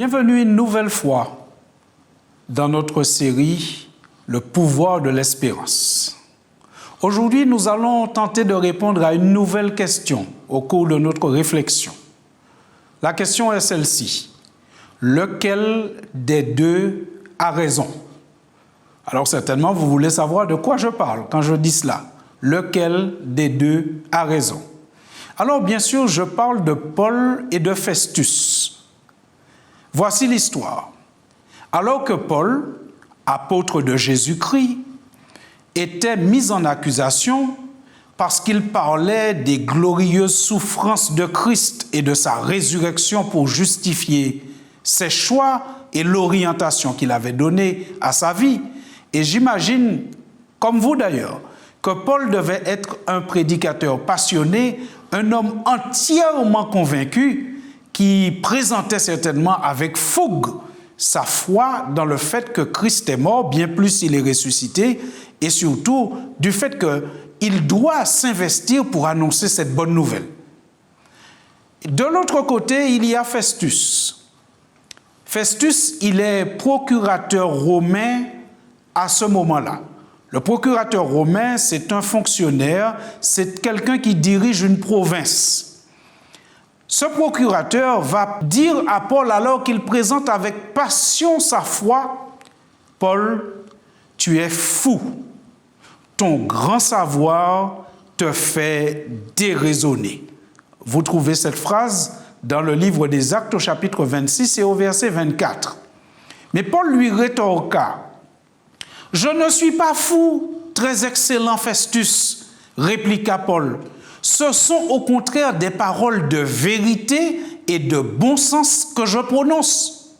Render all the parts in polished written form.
Bienvenue une nouvelle fois dans notre série « Le pouvoir de l'espérance ». Aujourd'hui, nous allons tenter de répondre à une nouvelle question au cours de notre réflexion. La question est celle-ci. Lequel des deux a raison? Alors certainement, vous voulez savoir de quoi je parle quand je dis cela. Lequel des deux a raison? Alors bien sûr, je parle de Paul et de Festus. Voici l'histoire. Alors que Paul, apôtre de Jésus-Christ, était mis en accusation parce qu'il parlait des glorieuses souffrances de Christ et de sa résurrection pour justifier ses choix et l'orientation qu'il avait donnée à sa vie. Et j'imagine, comme vous d'ailleurs, que Paul devait être un prédicateur passionné, un homme entièrement convaincu qui présentait certainement avec fougue sa foi dans le fait que Christ est mort, bien plus il est ressuscité, et surtout du fait qu'il doit s'investir pour annoncer cette bonne nouvelle. De l'autre côté, il y a Festus. Festus, il est procurateur romain à ce moment-là. Le procurateur romain, c'est un fonctionnaire, c'est quelqu'un qui dirige une province. Ce procurateur va dire à Paul, alors qu'il présente avec passion sa foi, « Paul, tu es fou. Ton grand savoir te fait déraisonner. » Vous trouvez cette phrase dans le livre des Actes au chapitre 26 et au verset 24. Mais Paul lui rétorqua, « Je ne suis pas fou, très excellent Festus, répliqua Paul. Ce sont au contraire des paroles de vérité et de bon sens que je prononce.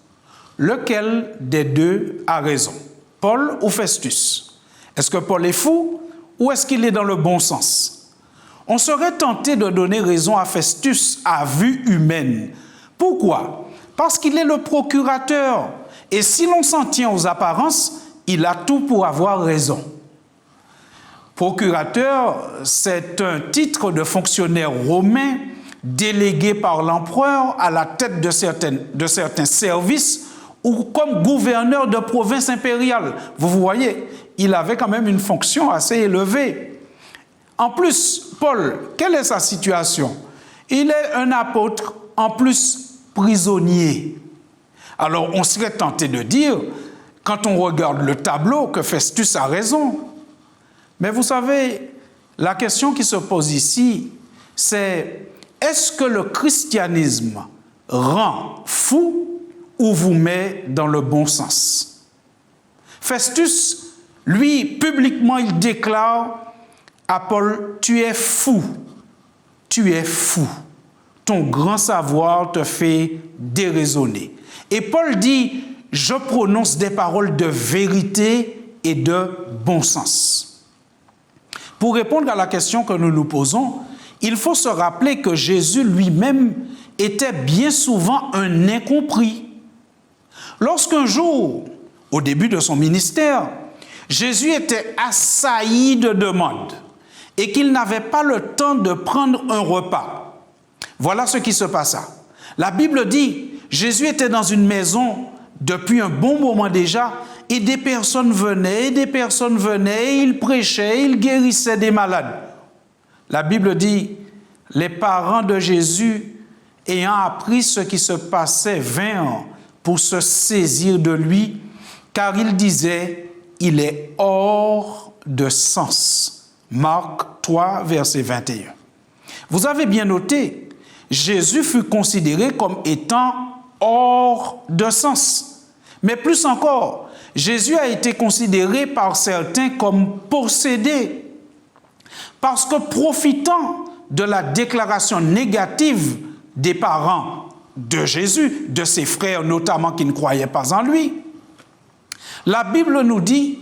Lequel des deux a raison, Paul ou Festus? Est-ce que Paul est fou ou est-ce qu'il est dans le bon sens? On serait tenté de donner raison à Festus à vue humaine. Pourquoi? Parce qu'il est le procurateur. Et si l'on s'en tient aux apparences, il a tout pour avoir raison. Procurateur, c'est un titre de fonctionnaire romain délégué par l'empereur à la tête de certains services ou comme gouverneur de province impériale. Vous voyez, il avait quand même une fonction assez élevée. En plus, Paul, quelle est sa situation? Il est un apôtre, en plus prisonnier. Alors, on serait tenté de dire, quand on regarde le tableau, que Festus a raison. Mais vous savez, la question qui se pose ici, c'est est-ce que le christianisme rend fou ou vous met dans le bon sens? Festus, lui, publiquement, il déclare à Paul, tu es fou, ton grand savoir te fait déraisonner. Et Paul dit, je prononce des paroles de vérité et de bon sens. Pour répondre à la question que nous nous posons, il faut se rappeler que Jésus lui-même était bien souvent un incompris. Lorsqu'un jour, au début de son ministère, Jésus était assailli de demandes et qu'il n'avait pas le temps de prendre un repas. Voilà ce qui se passa. La Bible dit, Jésus était dans une maison depuis un bon moment déjà, et des personnes venaient, il prêchait, il guérissait des malades. La Bible dit, les parents de Jésus, ayant appris ce qui se passait, vinrent pour se saisir de lui, car il disait, il est hors de sens. Marc 3, verset 21. Vous avez bien noté, Jésus fut considéré comme étant hors de sens. Mais plus encore, Jésus a été considéré par certains comme possédé. Parce que profitant de la déclaration négative des parents de Jésus, de ses frères notamment qui ne croyaient pas en lui, la Bible nous dit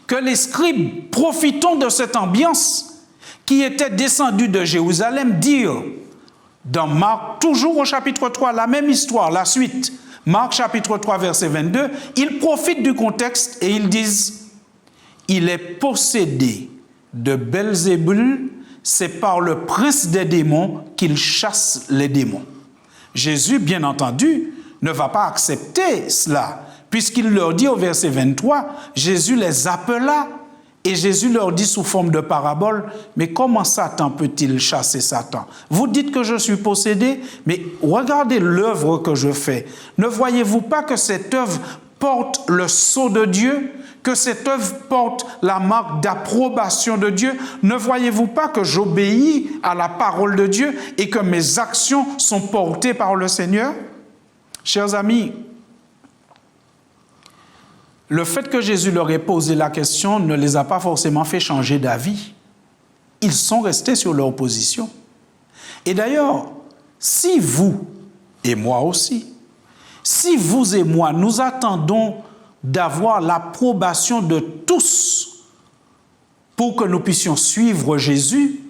que les scribes, profitant de cette ambiance qui était descendue de Jérusalem, dirent, dans Marc, toujours au chapitre 3, la même histoire, la suite, Marc chapitre 3, verset 22, ils profitent du contexte et ils disent « Il est possédé de Belzébul, c'est par le prince des démons qu'il chasse les démons. » Jésus, bien entendu, ne va pas accepter cela, puisqu'il leur dit au verset 23, Jésus les appela et Jésus leur dit sous forme de parabole, mais comment Satan peut-il chasser Satan? Vous dites que je suis possédé, mais regardez l'œuvre que je fais. Ne voyez-vous pas que cette œuvre porte le sceau de Dieu, que cette œuvre porte la marque d'approbation de Dieu? Ne voyez-vous pas que j'obéis à la parole de Dieu et que mes actions sont portées par le Seigneur? Chers amis, le fait que Jésus leur ait posé la question ne les a pas forcément fait changer d'avis. Ils sont restés sur leur position. Et d'ailleurs, si vous, et moi aussi, si vous et moi, nous attendons d'avoir l'approbation de tous pour que nous puissions suivre Jésus,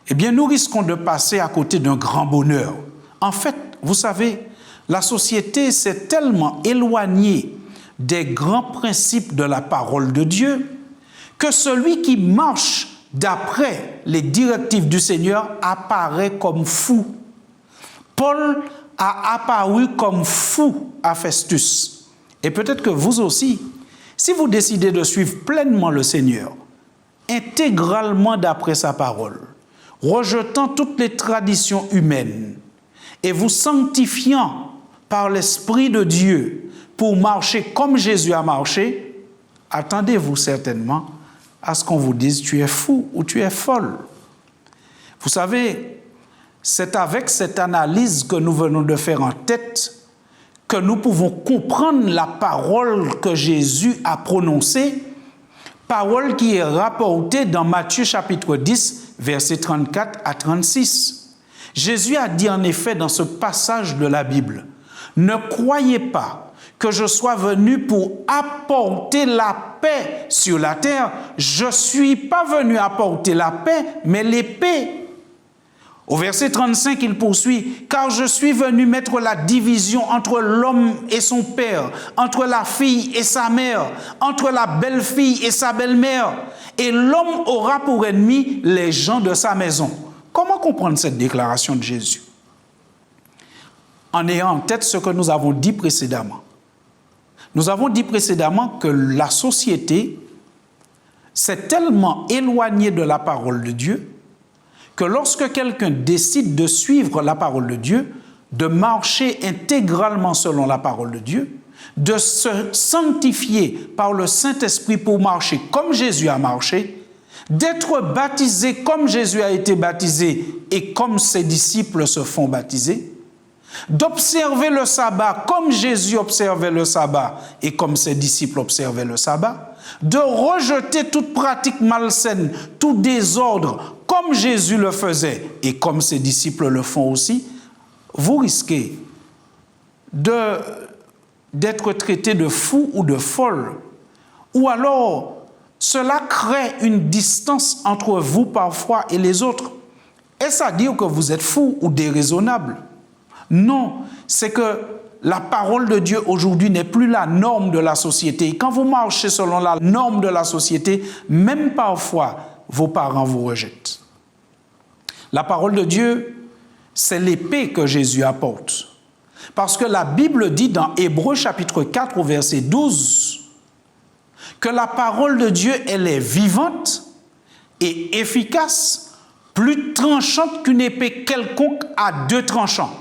eh bien, nous risquons de passer à côté d'un grand bonheur. En fait, vous savez, la société s'est tellement éloignée des grands principes de la parole de Dieu que celui qui marche d'après les directives du Seigneur apparaît comme fou. Paul a apparu comme fou à Festus. Et peut-être que vous aussi, si vous décidez de suivre pleinement le Seigneur, intégralement d'après sa parole, rejetant toutes les traditions humaines et vous sanctifiant par l'Esprit de Dieu pour marcher comme Jésus a marché, attendez-vous certainement à ce qu'on vous dise tu es fou ou tu es folle. Vous savez, c'est avec cette analyse que nous venons de faire en tête que nous pouvons comprendre la parole que Jésus a prononcée, parole qui est rapportée dans Matthieu chapitre 10, versets 34 à 36. Jésus a dit en effet dans ce passage de la Bible, « Ne croyez pas que je sois venu pour apporter la paix sur la terre. Je ne suis pas venu apporter la paix, mais l'épée. » Au verset 35, il poursuit, « Car je suis venu mettre la division entre l'homme et son père, entre la fille et sa mère, entre la belle-fille et sa belle-mère, et l'homme aura pour ennemi les gens de sa maison. » Comment comprendre cette déclaration de Jésus? En ayant en tête ce que nous avons dit précédemment. Nous avons dit précédemment que la société s'est tellement éloignée de la parole de Dieu que lorsque quelqu'un décide de suivre la parole de Dieu, de marcher intégralement selon la parole de Dieu, de se sanctifier par le Saint-Esprit pour marcher comme Jésus a marché, d'être baptisé comme Jésus a été baptisé et comme ses disciples se font baptiser, d'observer le sabbat comme Jésus observait le sabbat et comme ses disciples observaient le sabbat, de rejeter toute pratique malsaine, tout désordre comme Jésus le faisait et comme ses disciples le font aussi, vous risquez d'être traité de fou ou de folle. Ou alors, cela crée une distance entre vous parfois et les autres. Est-ce à dire que vous êtes fou ou déraisonnable? Non, c'est que la parole de Dieu aujourd'hui n'est plus la norme de la société. Et quand vous marchez selon la norme de la société, même parfois, vos parents vous rejettent. La parole de Dieu, c'est l'épée que Jésus apporte. Parce que la Bible dit dans Hébreux chapitre 4 au verset 12 que la parole de Dieu, elle est vivante et efficace, plus tranchante qu'une épée quelconque à deux tranchants.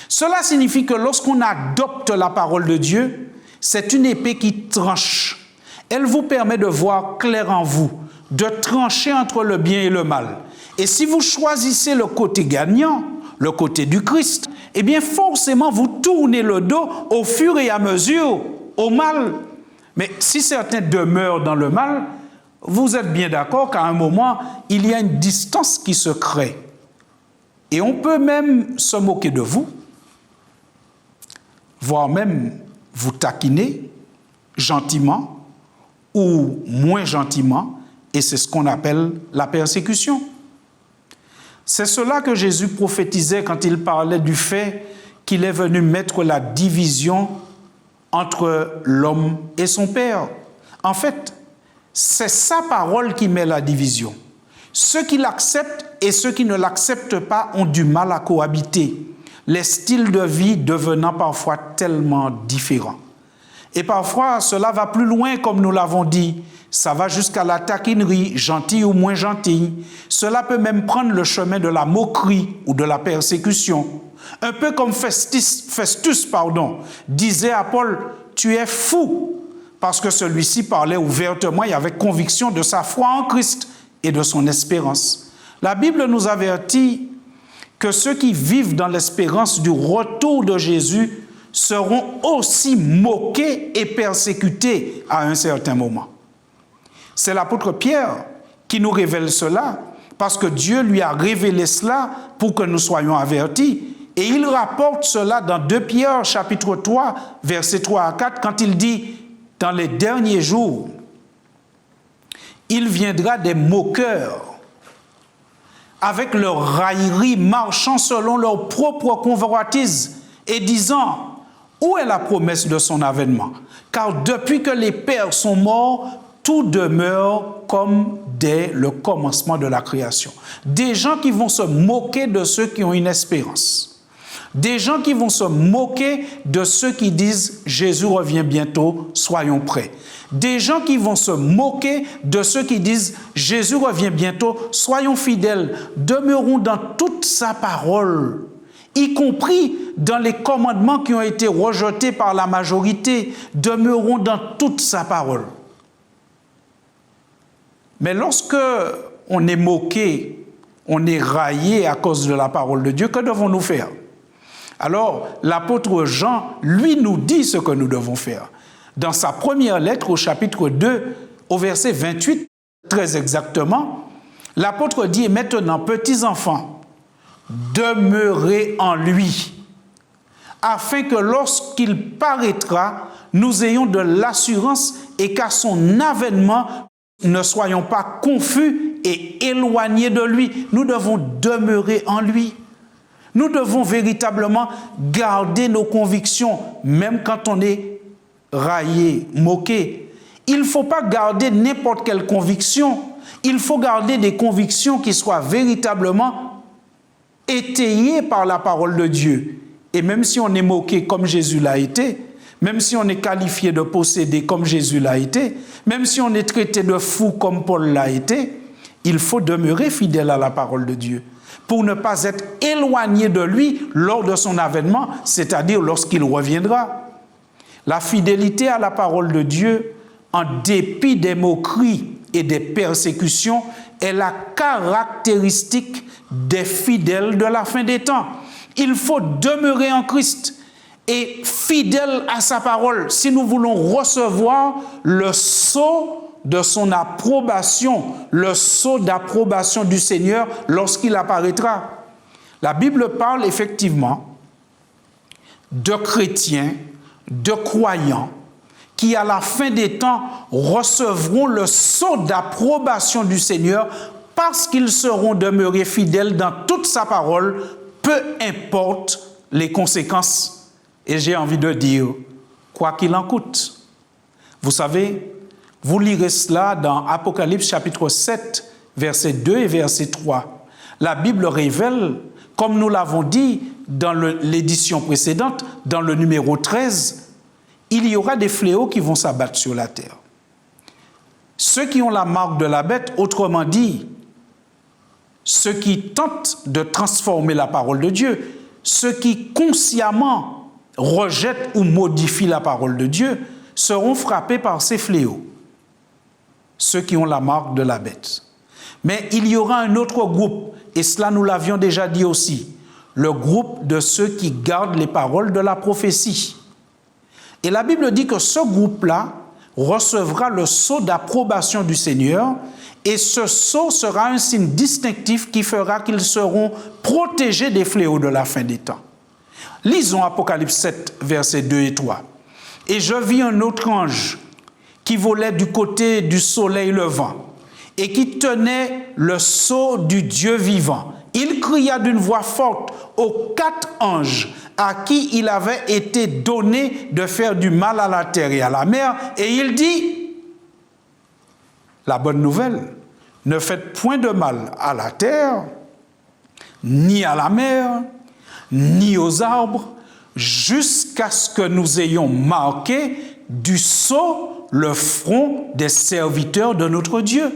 Cela signifie que lorsqu'on adopte la parole de Dieu, c'est une épée qui tranche. Elle vous permet de voir clair en vous, de trancher entre le bien et le mal. Et si vous choisissez le côté gagnant, le côté du Christ, eh bien forcément vous tournez le dos au fur et à mesure au mal. Mais si certains demeurent dans le mal, vous êtes bien d'accord qu'à un moment, il y a une distance qui se crée. Et on peut même se moquer de vous, voire même vous taquiner gentiment ou moins gentiment, et c'est ce qu'on appelle la persécution. C'est cela que Jésus prophétisait quand il parlait du fait qu'il est venu mettre la division entre l'homme et son père. En fait, c'est sa parole qui met la division. Ceux qui l'acceptent et ceux qui ne l'acceptent pas ont du mal à cohabiter. les styles de vie devenant parfois tellement différents. Et parfois, cela va plus loin, comme nous l'avons dit. Ça va jusqu'à la taquinerie, gentille ou moins gentille. Cela peut même prendre le chemin de la moquerie ou de la persécution. Un peu comme Festus, disait à Paul, « Tu es fou », parce que celui-ci parlait ouvertement et avec conviction de sa foi en Christ et de son espérance. La Bible nous avertit que ceux qui vivent dans l'espérance du retour de Jésus seront aussi moqués et persécutés à un certain moment. C'est l'apôtre Pierre qui nous révèle cela, parce que Dieu lui a révélé cela pour que nous soyons avertis. Et il rapporte cela dans 2 Pierre, chapitre 3, versets 3 à 4, quand il dit « Dans les derniers jours, il viendra des moqueurs, avec leur raillerie, marchant selon leur propre convoitise, et disant « Où est la promesse de son avènement? Car depuis que les pères sont morts, tout demeure comme dès le commencement de la création. » Des gens qui vont se moquer de ceux qui ont une espérance. Des gens qui vont se moquer de ceux qui disent « Jésus revient bientôt, soyons prêts ». Des gens qui vont se moquer de ceux qui disent « Jésus revient bientôt, soyons fidèles, demeurons dans toute sa parole ». Y compris dans les commandements qui ont été rejetés par la majorité, demeurons dans toute sa parole. Mais lorsque on est moqué, on est raillé à cause de la parole de Dieu, que devons-nous faire? Alors, l'apôtre Jean, lui, nous dit ce que nous devons faire. Dans sa première lettre, au chapitre 2, au verset 28, très exactement, l'apôtre dit « Maintenant, petits enfants, demeurez en lui, afin que lorsqu'il paraîtra, nous ayons de l'assurance et qu'à son avènement, ne soyons pas confus et éloignés de lui. » Nous devons demeurer en lui. Nous devons véritablement garder nos convictions, même quand on est raillé, moqué. Il ne faut pas garder n'importe quelle conviction. Il faut garder des convictions qui soient véritablement étayées par la parole de Dieu. Et même si on est moqué comme Jésus l'a été, même si on est qualifié de possédé comme Jésus l'a été, même si on est traité de fou comme Paul l'a été, il faut demeurer fidèle à la parole de Dieu pour ne pas être éloigné de lui lors de son avènement, c'est-à-dire lorsqu'il reviendra. La fidélité à la parole de Dieu, en dépit des moqueries et des persécutions, est la caractéristique des fidèles de la fin des temps. Il faut demeurer en Christ et fidèle à sa parole si nous voulons recevoir le sceau de son approbation, le sceau d'approbation du Seigneur lorsqu'il apparaîtra. La Bible parle effectivement de chrétiens, de croyants qui à la fin des temps recevront le sceau d'approbation du Seigneur parce qu'ils seront demeurés fidèles dans toute sa parole, peu importe les conséquences. Et j'ai envie de dire, quoi qu'il en coûte. Vous savez, vous lirez cela dans Apocalypse chapitre 7, verset 2 et verset 3. La Bible révèle, comme nous l'avons dit dans l'édition précédente, dans le numéro 13, il y aura des fléaux qui vont s'abattre sur la terre. Ceux qui ont la marque de la bête, autrement dit, ceux qui tentent de transformer la parole de Dieu, ceux qui consciemment rejettent ou modifient la parole de Dieu, seront frappés par ces fléaux. Ceux qui ont la marque de la bête. Mais il y aura un autre groupe, et cela nous l'avions déjà dit aussi, le groupe de ceux qui gardent les paroles de la prophétie. Et la Bible dit que ce groupe-là recevra le sceau d'approbation du Seigneur, et ce sceau sera un signe distinctif qui fera qu'ils seront protégés des fléaux de la fin des temps. Lisons Apocalypse 7, versets 2 et 3. « Et je vis un autre ange qui volait du côté du soleil levant et qui tenait le sceau du Dieu vivant. Il cria d'une voix forte aux 4 anges à qui il avait été donné de faire du mal à la terre et à la mer, et il dit, la bonne nouvelle, ne faites point de mal à la terre, ni à la mer, ni aux arbres, jusqu'à ce que nous ayons marqué du sceau le front des serviteurs de notre Dieu.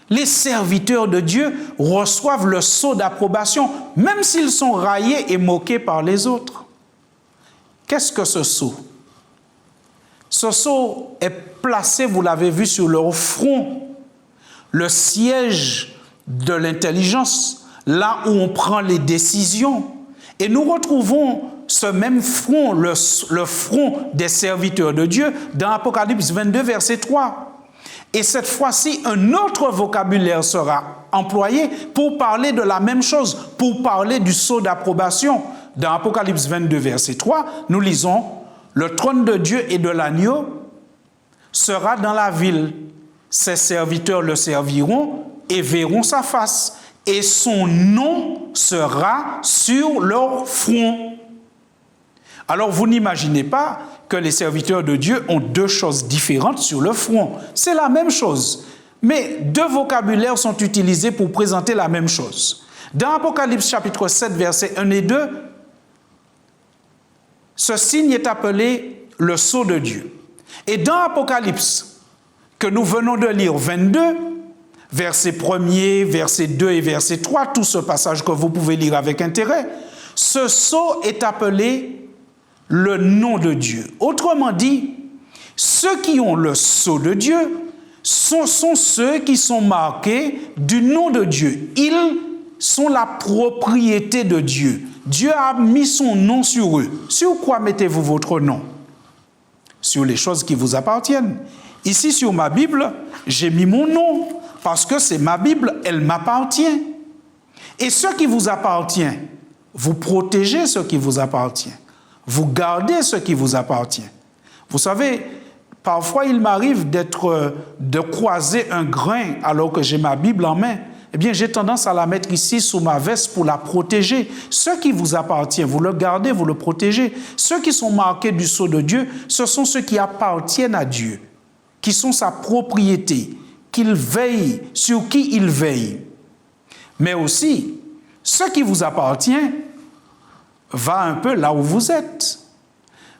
Les serviteurs de Dieu reçoivent le sceau d'approbation, même s'ils sont raillés et moqués par les autres. Qu'est-ce que ce sceau? Ce sceau est placé, vous l'avez vu, sur leur front, le siège de l'intelligence, là où on prend les décisions. Et nous retrouvons ce même front, le front des serviteurs de Dieu, dans Apocalypse 22, verset 3. Et cette fois-ci, un autre vocabulaire sera employé pour parler de la même chose, pour parler du sceau d'approbation. Dans Apocalypse 22, verset 3, nous lisons « Le trône de Dieu et de l'agneau sera dans la ville. Ses serviteurs le serviront et verront sa face. Et son nom sera sur leur front. » Alors, vous n'imaginez pas que les serviteurs de Dieu ont deux choses différentes sur le front. C'est la même chose. Mais deux vocabulaires sont utilisés pour présenter la même chose. Dans Apocalypse chapitre 7, versets 1 et 2, ce signe est appelé le sceau de Dieu. Et dans Apocalypse, que nous venons de lire 22, verset 1er, verset 2 et verset 3, tout ce passage que vous pouvez lire avec intérêt, ce sceau est appelé le nom de Dieu. Autrement dit, ceux qui ont le sceau de Dieu sont ceux qui sont marqués du nom de Dieu. Ils sont la propriété de Dieu. Dieu a mis son nom sur eux. Sur quoi mettez-vous votre nom? Sur les choses qui vous appartiennent. Ici, sur ma Bible, j'ai mis mon nom parce que c'est ma Bible, elle m'appartient. Et ce qui vous appartient, vous protégez ce qui vous appartient. Vous gardez ce qui vous appartient. Vous savez, parfois il m'arrive de croiser un grain alors que j'ai ma Bible en main. Eh bien, j'ai tendance à la mettre ici sous ma veste pour la protéger. Ce qui vous appartient, vous le gardez, vous le protégez. Ceux qui sont marqués du sceau de Dieu, ce sont ceux qui appartiennent à Dieu, qui sont sa propriété, qu'il veille, sur qui il veille. Mais aussi, ce qui vous appartient va un peu là où vous êtes.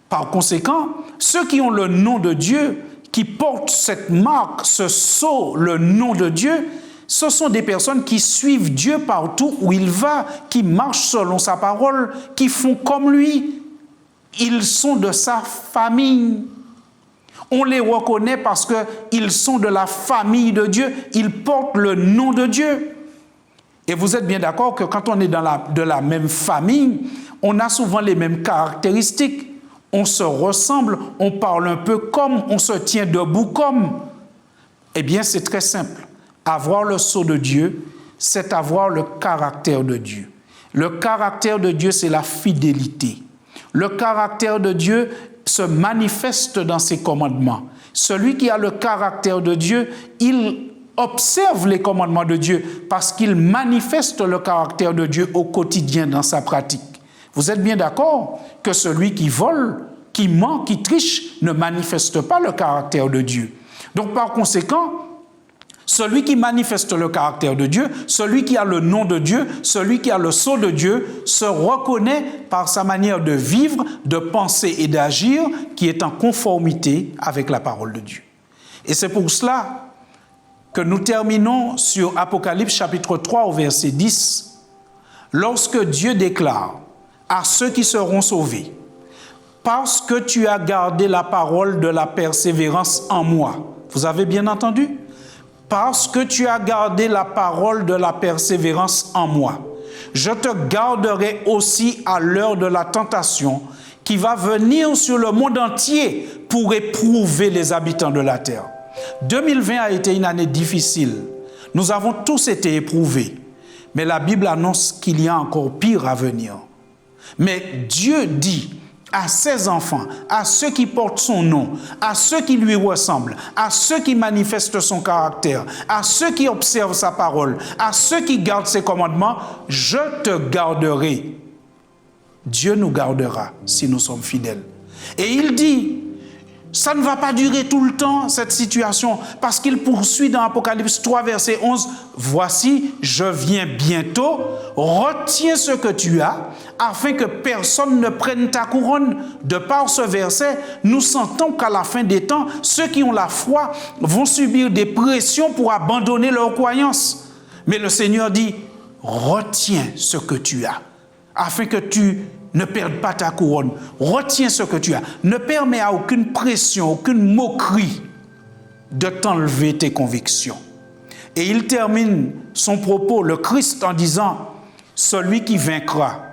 Par conséquent, ceux qui ont le nom de Dieu, qui portent cette marque, ce sceau, le nom de Dieu, ce sont des personnes qui suivent Dieu partout où il va, qui marchent selon sa parole, qui font comme lui. Ils sont de sa famille. On les reconnaît parce qu'ils sont de la famille de Dieu, ils portent le nom de Dieu. Et vous êtes bien d'accord que quand on est de la même famille, on a souvent les mêmes caractéristiques. On se ressemble, on parle un peu comme, on se tient debout comme. Eh bien, c'est très simple. Avoir le sceau de Dieu, c'est avoir le caractère de Dieu. Le caractère de Dieu, c'est la fidélité. Le caractère de Dieu se manifeste dans ses commandements. Celui qui a le caractère de Dieu, il observe les commandements de Dieu parce qu'il manifeste le caractère de Dieu au quotidien dans sa pratique. Vous êtes bien d'accord que celui qui vole, qui ment, qui triche, ne manifeste pas le caractère de Dieu. Donc par conséquent, celui qui manifeste le caractère de Dieu, celui qui a le nom de Dieu, celui qui a le sceau de Dieu, se reconnaît par sa manière de vivre, de penser et d'agir qui est en conformité avec la parole de Dieu. Et c'est pour cela que nous terminons sur Apocalypse chapitre 3 au verset 10, lorsque Dieu déclare à ceux qui seront sauvés, « Parce que tu as gardé la parole de la persévérance en moi. » Vous avez bien entendu? « Parce que tu as gardé la parole de la persévérance en moi. Je te garderai aussi à l'heure de la tentation qui va venir sur le monde entier pour éprouver les habitants de la terre. » 2020 a été une année difficile. Nous avons tous été éprouvés. Mais la Bible annonce qu'il y a encore pire à venir. Mais Dieu dit à ses enfants, à ceux qui portent son nom, à ceux qui lui ressemblent, à ceux qui manifestent son caractère, à ceux qui observent sa parole, à ceux qui gardent ses commandements, je te garderai. Dieu nous gardera si nous sommes fidèles. Et il dit, Ça ne va pas durer tout le temps, cette situation, parce qu'il poursuit dans Apocalypse 3, verset 11, « Voici, je viens bientôt, retiens ce que tu as, afin que personne ne prenne ta couronne. » De par ce verset, nous sentons qu'à la fin des temps, ceux qui ont la foi vont subir des pressions pour abandonner leur croyance. Mais le Seigneur dit, « Retiens ce que tu as, afin que tu ne perdes pas ta couronne. Retiens ce que tu as. Ne permets à aucune pression, aucune moquerie de t'enlever tes convictions. » Et il termine son propos, le Christ, en disant, « Celui qui vaincra,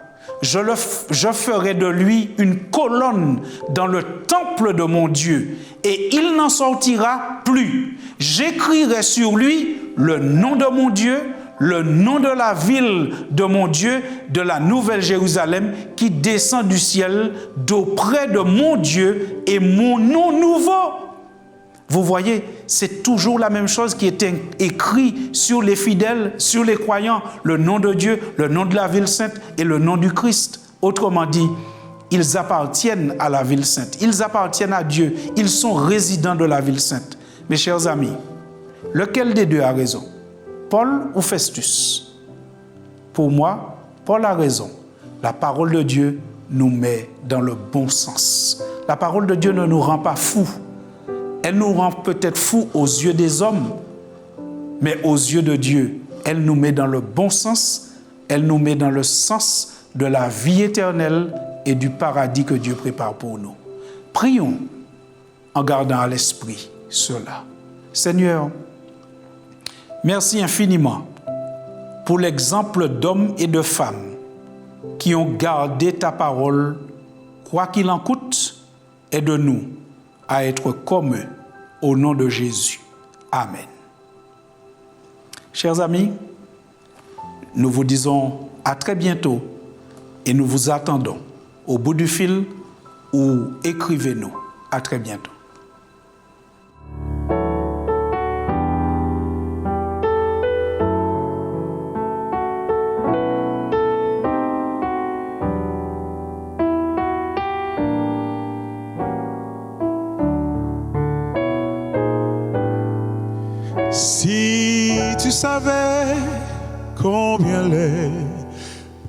je ferai de lui une colonne dans le temple de mon Dieu, et il n'en sortira plus. J'écrirai sur lui le nom de mon Dieu, le nom de la ville de mon Dieu, de la Nouvelle Jérusalem, qui descend du ciel d'auprès de mon Dieu, et mon nom nouveau. » Vous voyez, c'est toujours la même chose qui est écrit sur les fidèles, sur les croyants, le nom de Dieu, le nom de la ville sainte et le nom du Christ. Autrement dit, ils appartiennent à la ville sainte, ils appartiennent à Dieu, ils sont résidents de la ville sainte. Mes chers amis, lequel des deux a raison? Paul ou Festus? Pour moi, Paul a raison. La parole de Dieu nous met dans le bon sens. La parole de Dieu ne nous rend pas fous. Elle nous rend peut-être fous aux yeux des hommes, mais aux yeux de Dieu, elle nous met dans le bon sens, elle nous met dans le sens de la vie éternelle et du paradis que Dieu prépare pour nous. Prions en gardant à l'esprit cela. Seigneur, merci infiniment pour l'exemple d'hommes et de femmes qui ont gardé ta parole, quoi qu'il en coûte, aide-nous à être comme eux, au nom de Jésus. Amen. Chers amis, nous vous disons à très bientôt et nous vous attendons au bout du fil ou écrivez-nous. À très bientôt. Si tu savais combien les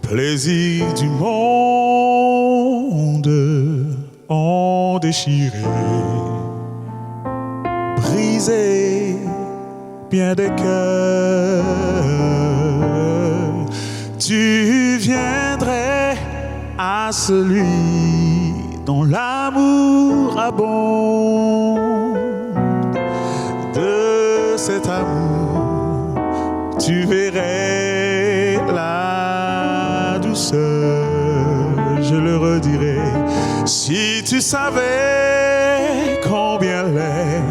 plaisirs du monde ont déchiré, brisé bien des cœurs, tu viendrais à celui dont l'amour abonde. De cet amour, tu verrais la douceur, je le redirai. Si tu savais combien les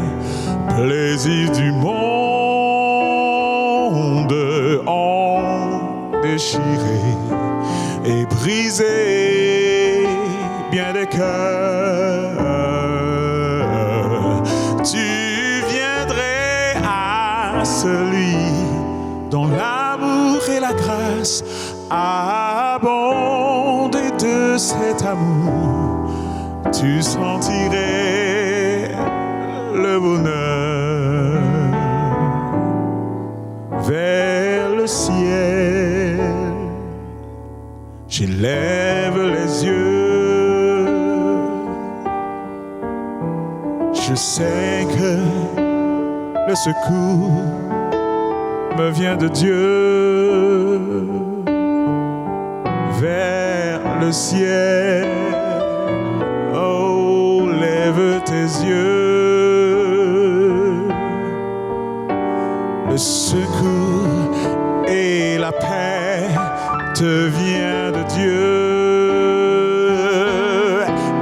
plaisirs du monde ont déchiré et brisé bien des cœurs, tu celui dont l'amour et la grâce abondent, et de cet amour tu sentirais le bonheur. Vers le ciel j'élève les yeux, je sais que le secours me vient de Dieu. Vers le ciel, oh, lève tes yeux. Le secours et la paix te vient de Dieu.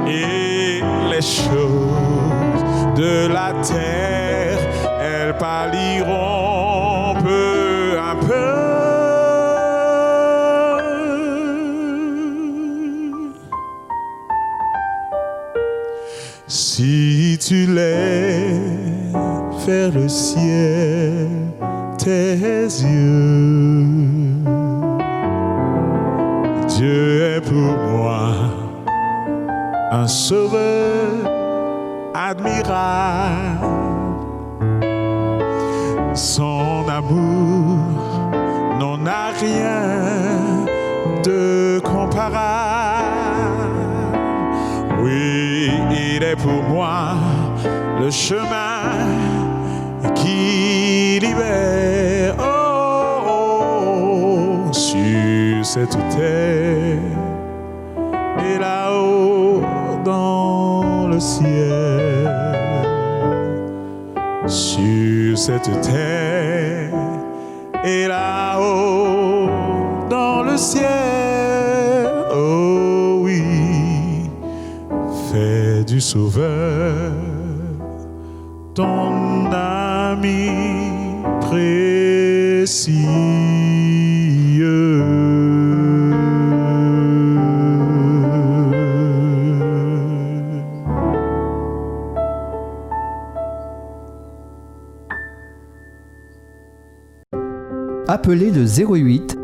Et les choses de la terre, elles pâliront peu à peu. Si tu lèves vers le ciel tes yeux, Dieu est pour moi un sauveur admirable. Son amour n'en a rien de comparable. Oui, il est pour moi le chemin qui libère. Oh, oh, sur cette terre et là-haut dans le ciel. Sur cette terre et là-haut dans le ciel. Oh oui, fais du Sauveur ton ami précieux. Appelez le 08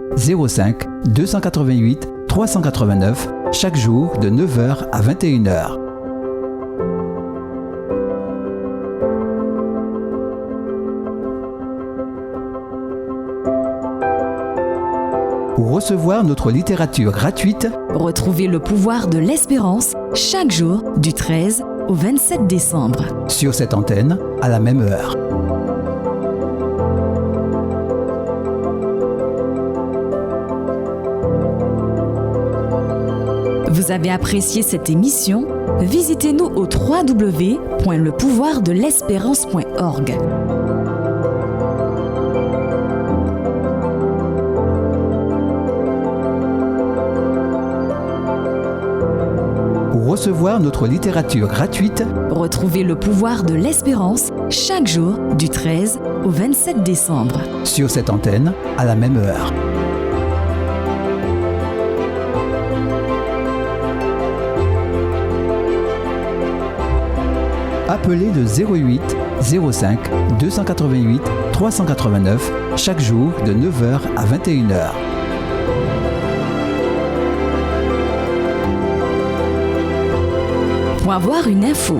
05 288 389 chaque jour de 9h à 21h. Pour recevoir notre littérature gratuite, retrouvez le pouvoir de l'espérance chaque jour du 13 au 27 décembre. Sur cette antenne, à la même heure. Vous avez apprécié cette émission? Visitez-nous au www.lepouvoirdelespérance.org. Pour recevoir notre littérature gratuite, retrouvez le pouvoir de l'espérance chaque jour du 13 au 27 décembre. Sur cette antenne, à la même heure. Appelez le 08 05 288 389 chaque jour de 9h à 21h. Pour avoir une info,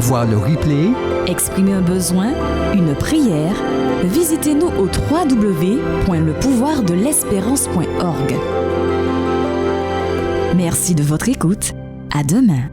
Voir le replay, exprimer un besoin, une prière, visitez-nous au www.lepouvoirdelespérance.org. Merci de votre écoute. À demain.